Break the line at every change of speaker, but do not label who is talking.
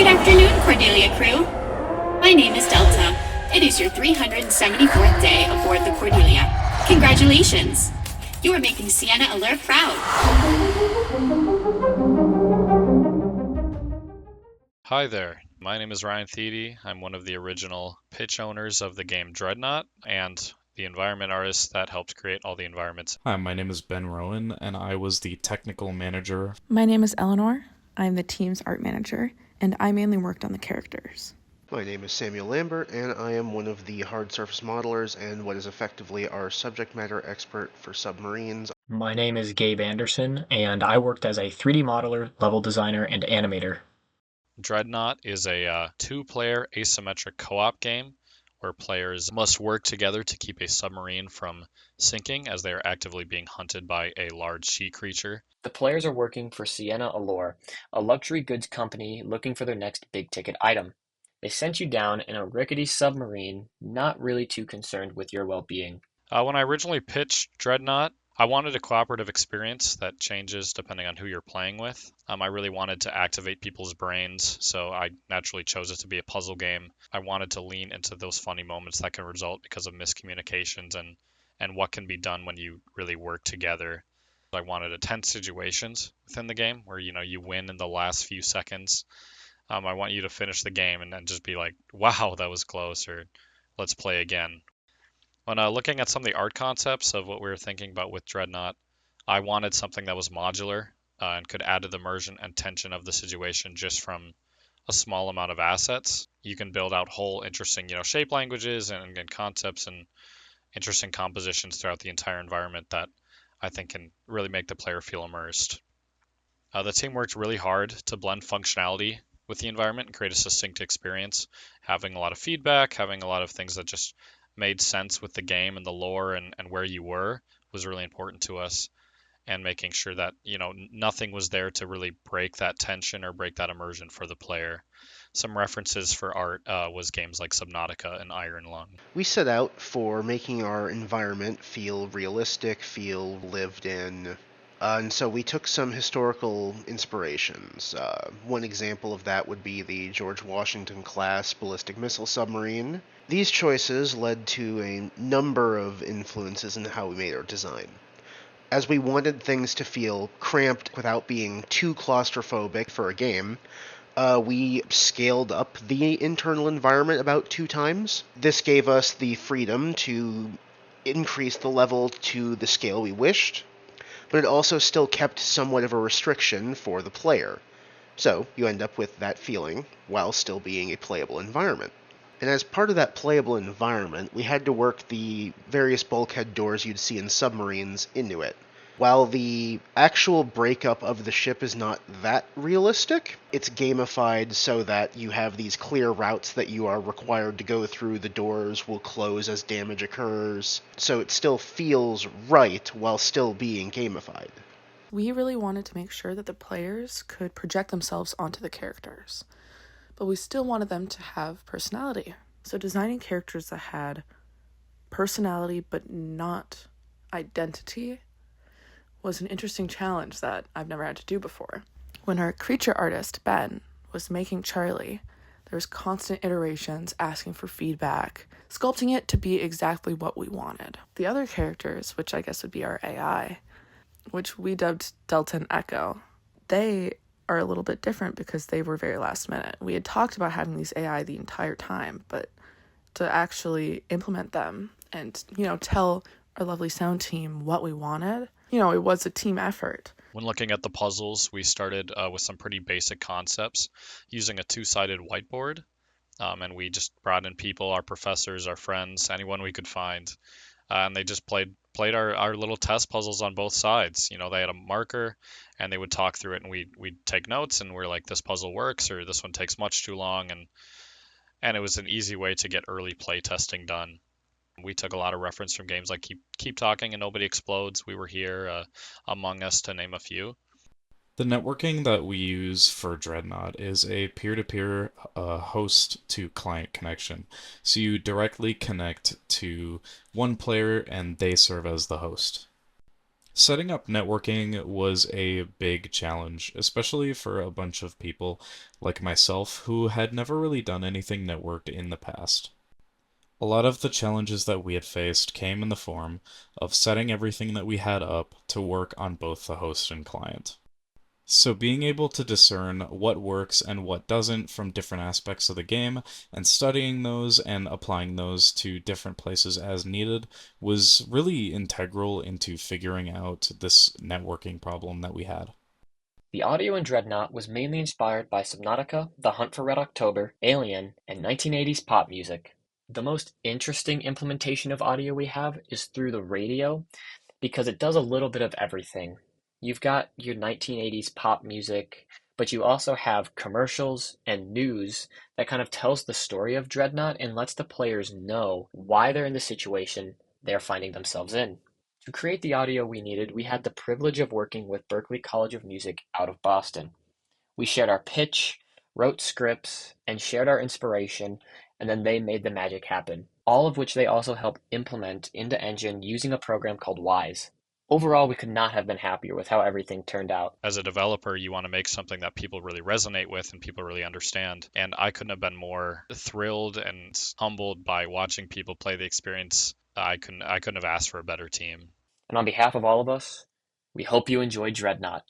Good afternoon, Cordelia crew. My name is Delta. It is your 374th day aboard the Cordelia. Congratulations! You are making Sienna Allure proud.
Hi there, my name is Ryan Thede. I'm one of the original pitch owners of the game Dreadnought and the environment artist that helped create all the environments.
Hi, my name is Ben Rowan, and I was the technical manager.
My name is Eleanor. I'm the team's art manager, and I mainly worked on the characters.
My name is Samuel Lambert, and I am one of the hard surface modelers and what is effectively our subject matter expert for submarines.
My name is Gabe Anderson, and I worked as a 3D modeler, level designer, and animator.
Dreadnought is a two-player asymmetric co-op game where players must work together to keep a submarine from sinking as they are actively being hunted by a large sea creature.
The players are working for Sienna Allure, a luxury goods company looking for their next big-ticket item. They sent you down in a rickety submarine, not really too concerned with your well-being.
When I originally pitched Dreadnought, I wanted a cooperative experience that changes depending on who you're playing with. I really wanted to activate people's brains, so I naturally chose it to be a puzzle game. I wanted to lean into those funny moments that can result because of miscommunications and what can be done when you really work together. I wanted tense situations within the game where you win in the last few seconds. I want you to finish the game and then just be like, wow, that was close, or let's play again. When looking at some of the art concepts of what we were thinking about with Dreadnought, I wanted something that was modular and could add to the immersion and tension of the situation just from a small amount of assets. You can build out whole interesting, shape languages and concepts and interesting compositions throughout the entire environment that I think can really make the player feel immersed. The team worked really hard to blend functionality with the environment and create a succinct experience, having a lot of feedback, having a lot of things that just made sense with the game and the lore and where you were was really important to us, and making sure that nothing was there to really break that tension or break that immersion for the player. Some references for art was games like Subnautica and Iron Lung.
We set out for making our environment feel realistic, feel lived in, and so we took some historical inspirations. One example of that would be the George Washington class ballistic missile submarine. These choices led to a number of influences in how we made our design. As we wanted things to feel cramped without being too claustrophobic for a game, we scaled up the internal environment about 2 times. This gave us the freedom to increase the level to the scale we wished, but it also still kept somewhat of a restriction for the player. So you end up with that feeling while still being a playable environment. And as part of that playable environment, we had to work the various bulkhead doors you'd see in submarines into it. While the actual breakup of the ship is not that realistic, it's gamified so that you have these clear routes that you are required to go through. The doors will close as damage occurs, so it still feels right while still being gamified.
We really wanted to make sure that the players could project themselves onto the characters, but we still wanted them to have personality. So designing characters that had personality but not identity was an interesting challenge that I've never had to do before. When our creature artist, Ben, was making Charlie, there was constant iterations, asking for feedback, sculpting it to be exactly what we wanted. The other characters, which I guess would be our AI, which we dubbed Delta and Echo, they are a little bit different because they were very last minute. We had talked about having these AI the entire time, but to actually implement them and, tell our lovely sound team what we wanted, it was a team effort.
When looking at the puzzles, we started with some pretty basic concepts using a 2-sided whiteboard, and we just brought in people, our professors, our friends, anyone we could find, and they just played our little test puzzles on both sides. They had a marker, and they would talk through it, and we'd take notes, and we're like, this puzzle works, or this one takes much too long, and it was an easy way to get early play testing done. We took a lot of reference from games like Keep Talking and Nobody Explodes, We Were Here, Among Us, to name a few.
The networking that we use for Dreadnought is a peer-to-peer host-to-client connection. So you directly connect to one player and they serve as the host. Setting up networking was a big challenge, especially for a bunch of people like myself who had never really done anything networked in the past. A lot of the challenges that we had faced came in the form of setting everything that we had up to work on both the host and client. So being able to discern what works and what doesn't from different aspects of the game and studying those and applying those to different places as needed was really integral into figuring out this networking problem that we had.
The audio in Dreadnought was mainly inspired by Subnautica, The Hunt for Red October, Alien, and 1980s pop music. The most interesting implementation of audio we have is through the radio, because it does a little bit of everything. You've got your 1980s pop music, but you also have commercials and news that kind of tells the story of Dreadnought and lets the players know why they're in the situation they're finding themselves in. To create the audio we needed, we had the privilege of working with Berklee College of Music out of Boston. We shared our pitch, wrote scripts, and shared our inspiration, and then they made the magic happen, all of which they also helped implement into Engine using a program called Wise. Overall, we could not have been happier with how everything turned out.
As a developer, you want to make something that people really resonate with and people really understand. And I couldn't have been more thrilled and humbled by watching people play the experience. I couldn't have asked for a better team.
And on behalf of all of us, we hope you enjoy Dreadnought.